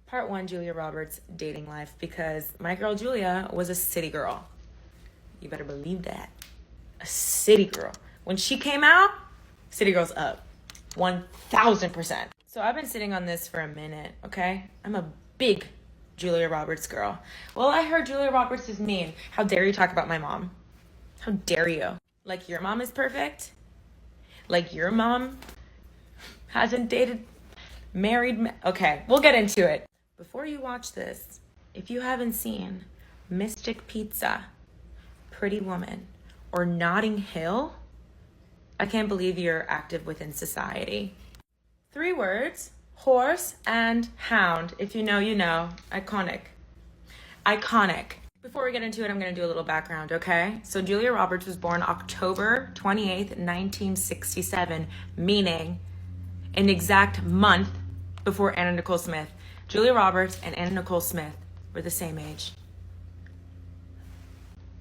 Part 1, Julia Roberts' dating life, because my girl Julia was a city girl. You better believe that. A city girl. When she came out, city girl's up. 1000%. So I've been sitting on this for a minute, okay? I'm a big Julia Roberts girl. Well, I heard Julia Roberts is mean. How dare you talk about my mom? How dare you? Like your mom is perfect? Like your mom hasn't dated, married okay, we'll get into it. Before you watch this, if you haven't seen Mystic Pizza, Pretty Woman, or Notting Hill, I can't believe you're active within society. 3 words, horse and hound. If you know, you know. Iconic. Iconic. Before we get into it, I'm going to do a little background, okay? So Julia Roberts was born October 28th, 1967, meaning an exact month before Anna Nicole Smith. Julia Roberts and Anna Nicole Smith were the same age.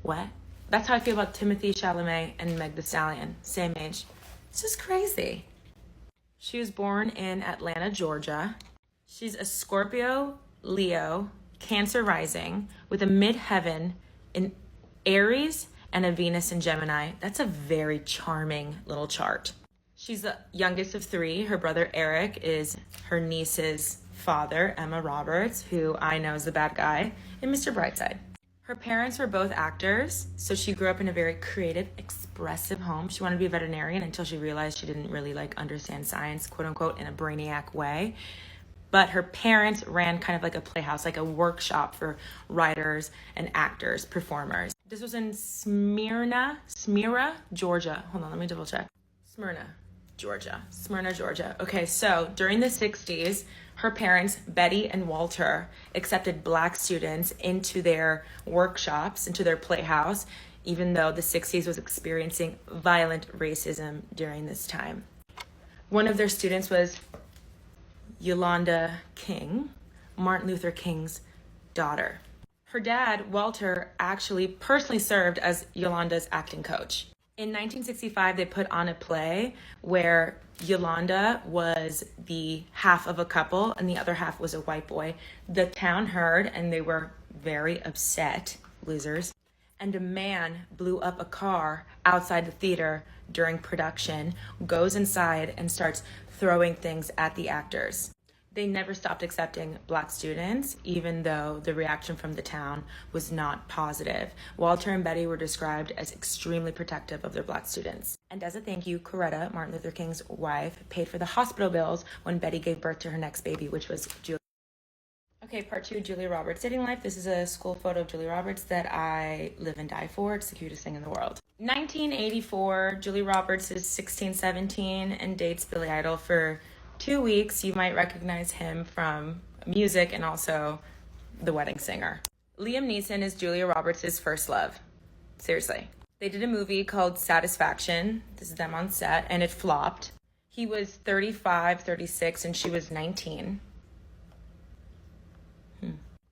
What? That's how I feel about Timothée Chalamet and Meg Thee Stallion. Same age. It's just crazy. She was born in Atlanta, Georgia. She's a Scorpio, Leo, Cancer rising with a midheaven in Aries and a Venus in Gemini. That's a very charming little chart. She's the youngest of 3. Her brother Eric is her niece's father, Emma Roberts, who I know is the bad guy in Mr. Brightside. Her parents were both actors, so she grew up in a very creative, expressive home. She wanted to be a veterinarian until she realized she didn't really understand science, quote unquote, in a brainiac way. But her parents ran kind of like a playhouse, like a workshop for writers and actors, performers. This was in Smyrna, Georgia. Hold on, let me double check. Smyrna, Georgia. Okay, so during the 60s, her parents, Betty and Walter, accepted Black students into their workshops, into their playhouse, even though the 60s was experiencing violent racism during this time. One of their students was Yolanda King, Martin Luther King's daughter. Her dad, Walter, actually personally served as Yolanda's acting coach. In 1965, they put on a play where Yolanda was the half of a couple and the other half was a white boy. The town heard and they were very upset, losers. And a man blew up a car outside the theater during production, goes inside and starts throwing things at the actors. They never stopped accepting Black students, even though the reaction from the town was not positive. Walter and Betty were described as extremely protective of their Black students. And as a thank you, Coretta, Martin Luther King's wife, paid for the hospital bills when Betty gave birth to her next baby, which was Julia. Okay, part 2, Julia Roberts' dating life. This is a school photo of Julia Roberts that I live and die for. It's the cutest thing in the world. 1984, Julia Roberts is 16, 17 and dates Billy Idol for 2 weeks. You might recognize him from music and also The Wedding Singer. Liam Neeson is Julia Roberts' first love. Seriously. They did a movie called Satisfaction. This is them on set, and it flopped. He was 35, 36, and she was 19.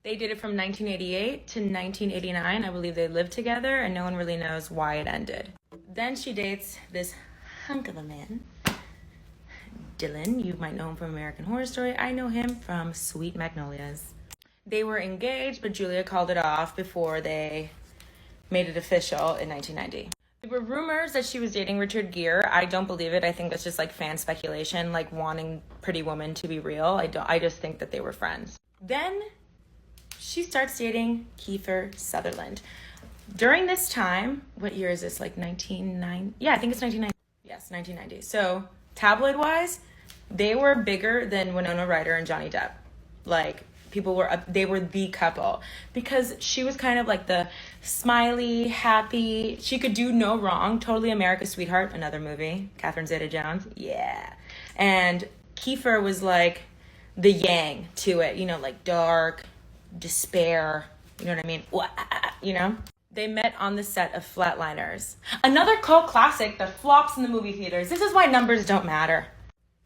They did it from 1988 to 1989. I believe they lived together, and no one really knows why it ended. Then she dates this hunk of a man, Dylan. You might know him from American Horror Story. I know him from Sweet Magnolias. They were engaged, but Julia called it off before they made it official in 1990. There were rumors that she was dating Richard Gere. I don't believe it. I think that's just fan speculation, wanting Pretty Woman to be real. I just think that they were friends. Then she starts dating Kiefer Sutherland. During this time, what year is this? 1990? Yeah, I think it's 1990. Yes, 1990. So tabloid-wise, they were bigger than Winona Ryder and Johnny Depp. They were the couple because she was kind of the smiley, happy, she could do no wrong, totally America's sweetheart, another movie, Catherine Zeta-Jones, yeah. And Kiefer was the yang to it, dark, despair, you know what I mean? They met on the set of Flatliners. Another cult classic that flops in the movie theaters. This is why numbers don't matter.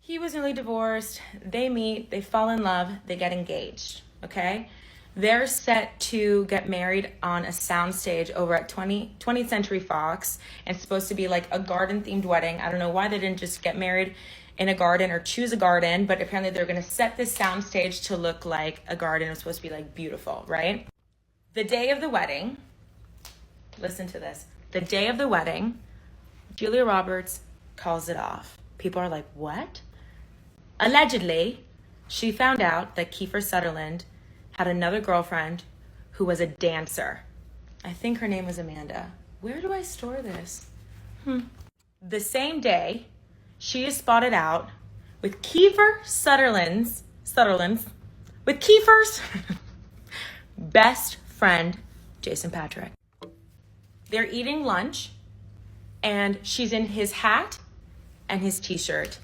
He was newly divorced. They meet, they fall in love, they get engaged, okay? They're set to get married on a soundstage over at 20th Century Fox. And it's supposed to be a garden-themed wedding. I don't know why they didn't just get married in a garden or choose a garden, but apparently they're going to set this soundstage to look like a garden. It was supposed to be like beautiful, right? The day of the wedding, listen to this. The day of the wedding, Julia Roberts calls it off. People are like, what? Allegedly, she found out that Kiefer Sutherland had another girlfriend who was a dancer. I think her name was Amanda. Where do I store this? The same day, she is spotted out with Kiefer's best friend, Jason Patrick. They're eating lunch, and she's in his hat and his t-shirt.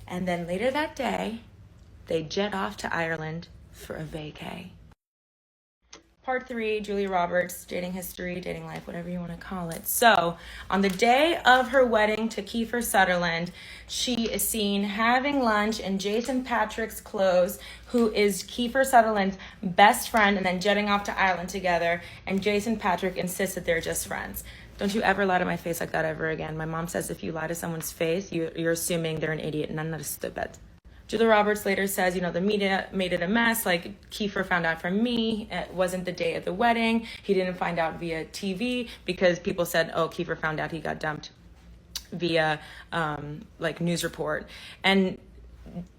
And then later that day, they jet off to Ireland for a vacay. Part 3, Julia Roberts, dating history, dating life, whatever you want to call it. So, on the day of her wedding to Kiefer Sutherland, she is seen having lunch in Jason Patrick's clothes, who is Kiefer Sutherland's best friend, and then jetting off to Ireland together. And Jason Patrick insists that they're just friends. Don't you ever lie to my face like that ever again. My mom says if you lie to someone's face, you're assuming they're an idiot, and I'm not stupid. Julia Roberts later says, the media made it a mess. Like, Kiefer found out from me. It wasn't the day of the wedding. He didn't find out via TV because people said, oh, Kiefer found out he got dumped via, news report. And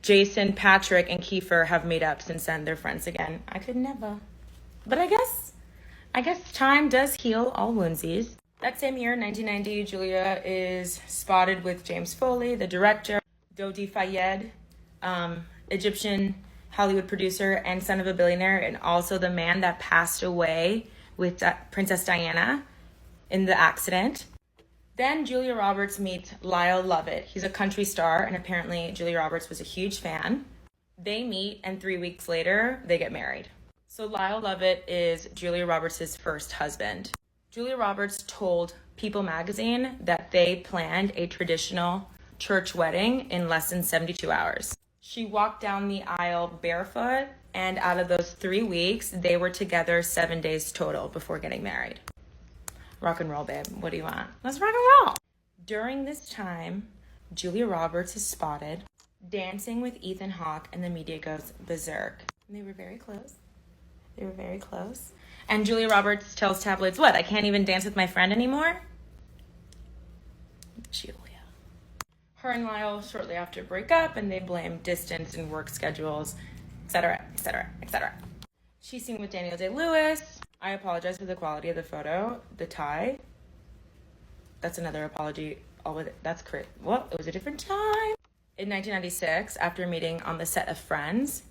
Jason, Patrick, and Kiefer have made up since then. They're friends again. I could never. But I guess time does heal all woundsies. That same year, 1990, Julia is spotted with James Foley, the director, Dodi Fayed, Egyptian Hollywood producer and son of a billionaire, and also the man that passed away with Princess Diana in the accident. Then Julia Roberts meets Lyle Lovett. He's a country star, and apparently Julia Roberts was a huge fan. They meet, and 3 weeks later, they get married. So Lyle Lovett is Julia Roberts' first husband. Julia Roberts told People magazine that they planned a traditional church wedding in less than 72 hours. She walked down the aisle barefoot, and out of those 3 weeks, they were together 7 days total before getting married. Rock and roll, babe. What do you want? Let's rock and roll. During this time, Julia Roberts is spotted dancing with Ethan Hawke, and the media goes berserk. And they were very close. And Julia Roberts tells tabloids, what, I can't even dance with my friend anymore? Julia. Her and Lyle shortly after break up, and they blame distance and work schedules, etc., etc., etc. She's seen with Daniel Day-Lewis. I apologize for the quality of the photo. The tie. That's another apology. That's correct. Well, it was a different time. In 1996, after meeting on the set of Friends,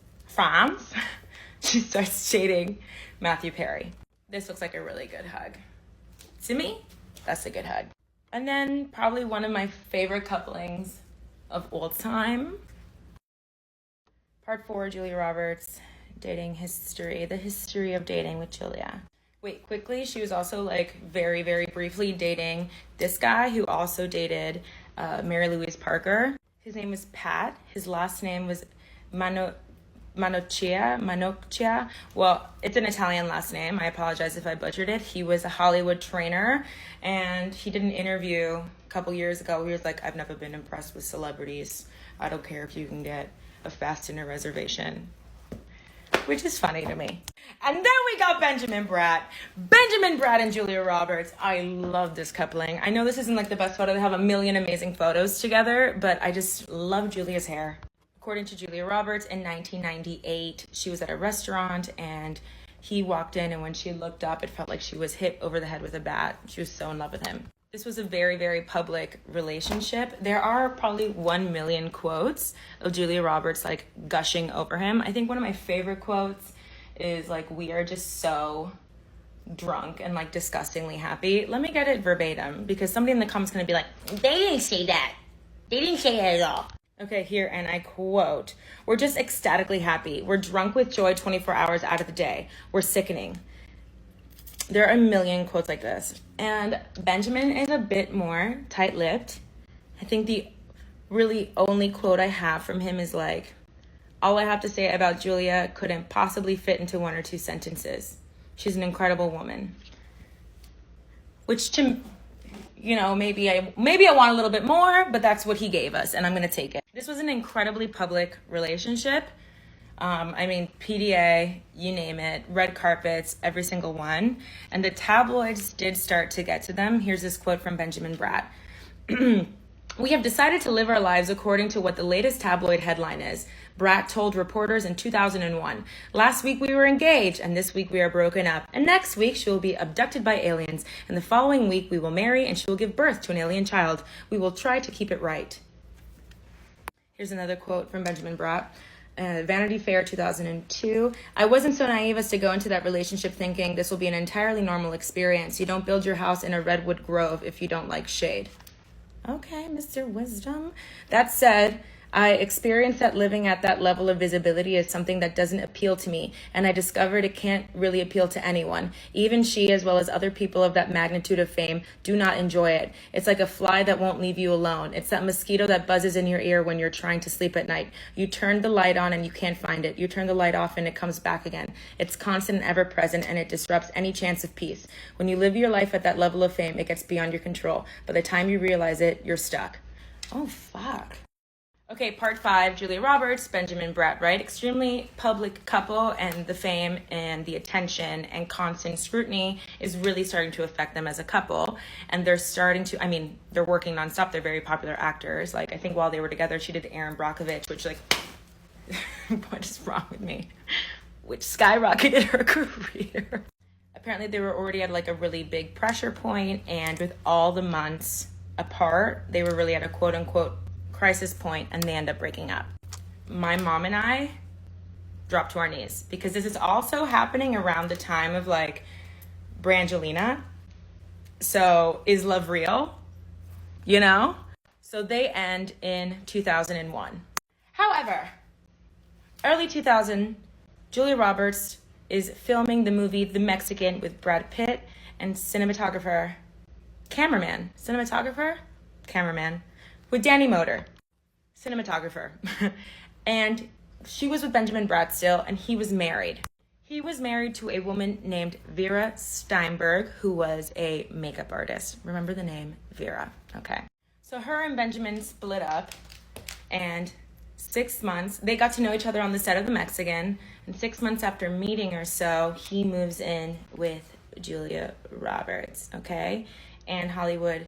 she starts dating Matthew Perry. This looks like a really good hug. To me, that's a good hug. And then probably one of my favorite couplings of all time. Part 4, Julia Roberts, dating history, the history of dating with Julia. Wait, quickly, she was also very, very briefly dating this guy who also dated Mary Louise Parker. His name was Pat. His last name was Manocchia. Well, it's an Italian last name. I apologize if I butchered it. He was a Hollywood trainer, and he did an interview a couple years ago. He was like, I've never been impressed with celebrities. I don't care if you can get a fast dinner reservation. Which is funny to me. And then we got Benjamin Bratt. Benjamin Bratt and Julia Roberts. I love this coupling. I know this isn't the best photo. They have a million amazing photos together, but I just love Julia's hair. According to Julia Roberts, in 1998, she was at a restaurant and he walked in, and when she looked up, it felt like she was hit over the head with a bat. She was so in love with him. This was a very, very public relationship. There are probably 1 million quotes of Julia Roberts gushing over him. I think one of my favorite quotes is we are just so drunk and disgustingly happy. Let me get it verbatim, because somebody in the comments is going to be like, they didn't say that. They didn't say that at all. Okay, here, and I quote, we're just ecstatically happy. We're drunk with joy 24 hours out of the day. We're sickening. There are a million quotes like this. And Benjamin is a bit more tight-lipped. I think the really only quote I have from him is all I have to say about Julia couldn't possibly fit into 1 or 2 sentences. She's an incredible woman. Which to you know, maybe I want a little bit more, but that's what he gave us, and I'm gonna take it. This was an incredibly public relationship. I mean, PDA, you name it, red carpets, every single one. And the tabloids did start to get to them. Here's this quote from Benjamin Bratt. We have decided to live our lives according to what the latest tabloid headline is. Bratt told reporters in 2001. Last week we were engaged, and this week we are broken up. And next week she will be abducted by aliens. And the following week we will marry, and she will give birth to an alien child. We will try to keep it right. Here's another quote from Benjamin Bratt. Vanity Fair 2002. I wasn't so naive as to go into that relationship thinking this will be an entirely normal experience. You don't build your house in a redwood grove if you don't like shade. Okay, Mr. Wisdom. That said, I experienced that living at that level of visibility is something that doesn't appeal to me, and I discovered it can't really appeal to anyone. Even she, as well as other people of that magnitude of fame, do not enjoy it. It's like a fly that won't leave you alone. It's that mosquito that buzzes in your ear when you're trying to sleep at night. You turn the light on and you can't find it. You turn the light off and it comes back again. It's constant and ever present, and it disrupts any chance of peace. When you live your life at that level of fame, it gets beyond your control. By the time you realize it, you're stuck. Oh, fuck. Okay, part 5, Julia Roberts, Benjamin Bratt, right? Extremely public couple, and the fame and the attention and constant scrutiny is really starting to affect them as a couple. And they're starting to, I mean, they're working nonstop. They're very popular actors. Like, I think while they were together, she did Aaron Brockovich, which, like, what is wrong with me? Which skyrocketed her career. Apparently, they were already at, like, a really big pressure point, and with all the months apart, they were really at a quote-unquote crisis point, and they end up breaking up. My mom and I dropped to our knees because this is also happening around the time of like Brangelina. So is love real? You know? So they end in 2001. However, early 2000, Julia Roberts is filming the movie The Mexican with Brad Pitt and cameraman with Danny Moder, cinematographer. And she was with Benjamin Bratt still, and he was married. He was married to a woman named Vera Steinberg, who was a makeup artist. Remember the name? Vera. Okay. So her and Benjamin split up, and 6 months, they got to know each other on the set of The Mexican, and 6 months after meeting her so, he moves in with Julia Roberts, okay? And Hollywood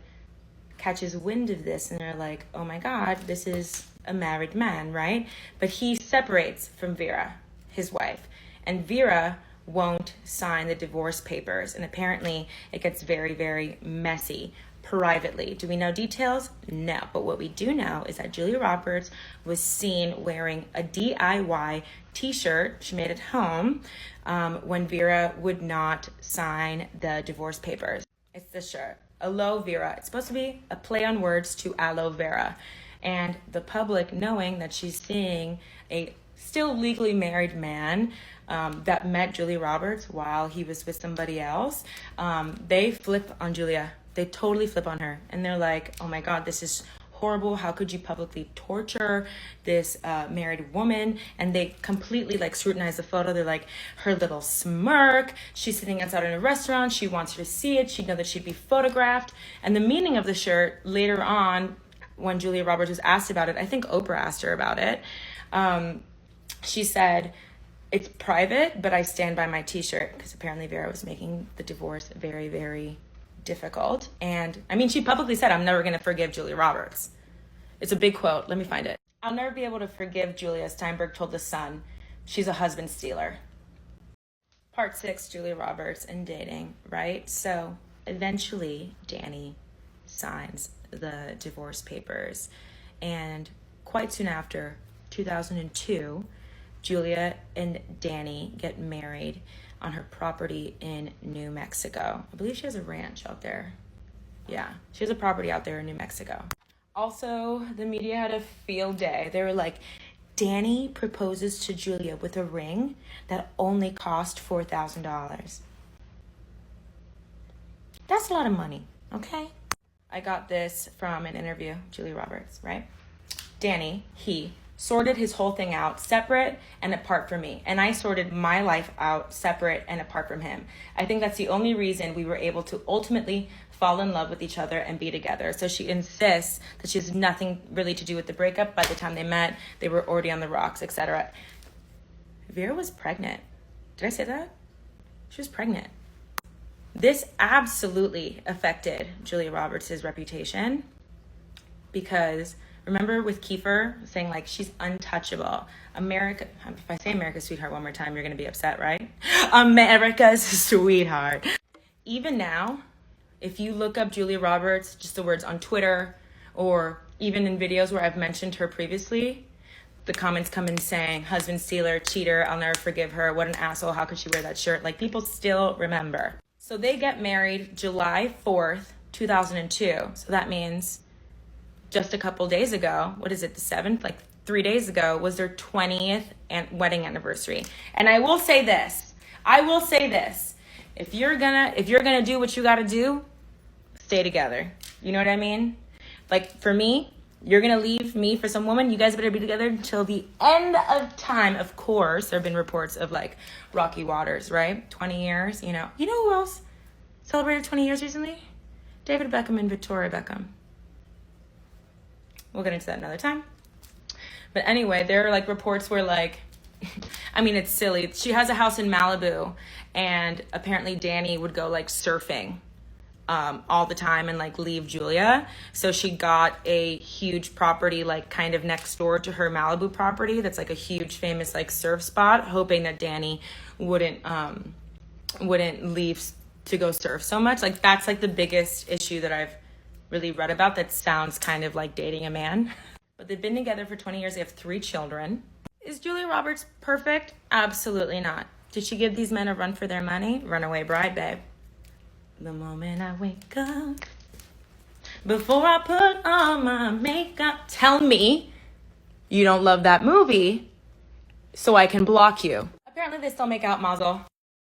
catches wind of this, and they're like, oh my God, this is a married man, right? But he separates from Vera, his wife, and Vera won't sign the divorce papers, and apparently it gets very, very messy privately. Do we know details? No, but what we do know is that Julia Roberts was seen wearing a DIY t-shirt she made at home when Vera would not sign the divorce papers. It's the shirt. Aloe Vera. It's supposed to be a play on words to aloe vera. And the public, knowing that she's seeing a still legally married man that met Julia Roberts while he was with somebody else, they flip on Julia. They totally flip on her. And they're like, oh my God, this is horrible. How could you publicly torture this married woman? And they completely like scrutinize the photo. They're like, her little smirk, she's sitting outside in a restaurant, she wants her to see it, she'd know that she'd be photographed. And the meaning of the shirt later on, when Julia Roberts was asked about it, I think Oprah asked her about it, she said, it's private, but I stand by my t-shirt, because apparently Vera was making the divorce very, very difficult. And I mean, she publicly said, I'm never going to forgive Julia Roberts. It's a big quote. Let me find it. I'll never be able to forgive Julia, Steinberg told The Sun. She's a husband stealer. Part 6, Julia Roberts and dating, right? So eventually Danny signs the divorce papers. And quite soon after, 2002, Julia and Danny get married on her property in New Mexico. I believe she has a ranch out there. Yeah, she has a property out there in New Mexico. Also, the media had a field day. They were like, Danny proposes to Julia with a ring that only cost $4,000. That's a lot of money, okay? I got this from an interview, Julia Roberts, right? Danny, he sorted his whole thing out separate and apart from me. And I sorted my life out separate and apart from him. I think that's the only reason we were able to ultimately fall in love with each other and be together. So she insists that she has nothing really to do with the breakup. By the time they met, they were already on the rocks, etc. Vera was pregnant. Did I say that? She was pregnant. This absolutely affected Julia Roberts' reputation because remember with Kiefer saying like she's untouchable. America, if I say America's sweetheart one more time, you're going to be upset, right? America's sweetheart. Even now, if you look up Julia Roberts, just the words on Twitter or even in videos where I've mentioned her previously, the comments come in saying, husband stealer, cheater, I'll never forgive her, what an asshole, how could she wear that shirt? Like people still remember. So they get married July 4th, 2002. So that means just a couple days ago, what is it, the 7th? Like 3 days ago was their 20th wedding anniversary. And I will say this, if you're gonna do what you gotta do, stay together. You know what I mean? Like for me, you're gonna leave me for some woman, you guys better be together until the end of time. Of course, there have been reports of like rocky waters, right? 20 years, you know. You know who else celebrated 20 years recently? David Beckham and Victoria Beckham. We'll get into that another time. But anyway, there are like reports where like, I mean, it's silly. She has a house in Malibu and apparently Danny would go like surfing all the time and like leave Julia. So she got a huge property like kind of next door to her Malibu property that's like a huge famous like surf spot, hoping that Danny wouldn't leave to go surf so much. Like that's like the biggest issue that I've really read about that sounds kind of like dating a man. But they've been together for 20 years. They have 3 children. Is Julia Roberts perfect? Absolutely not. Did she give these men a run for their money? Runaway bride, babe. The moment I wake up, before I put on my makeup, tell me you don't love that movie so I can block you. Apparently they still make out, Mazel.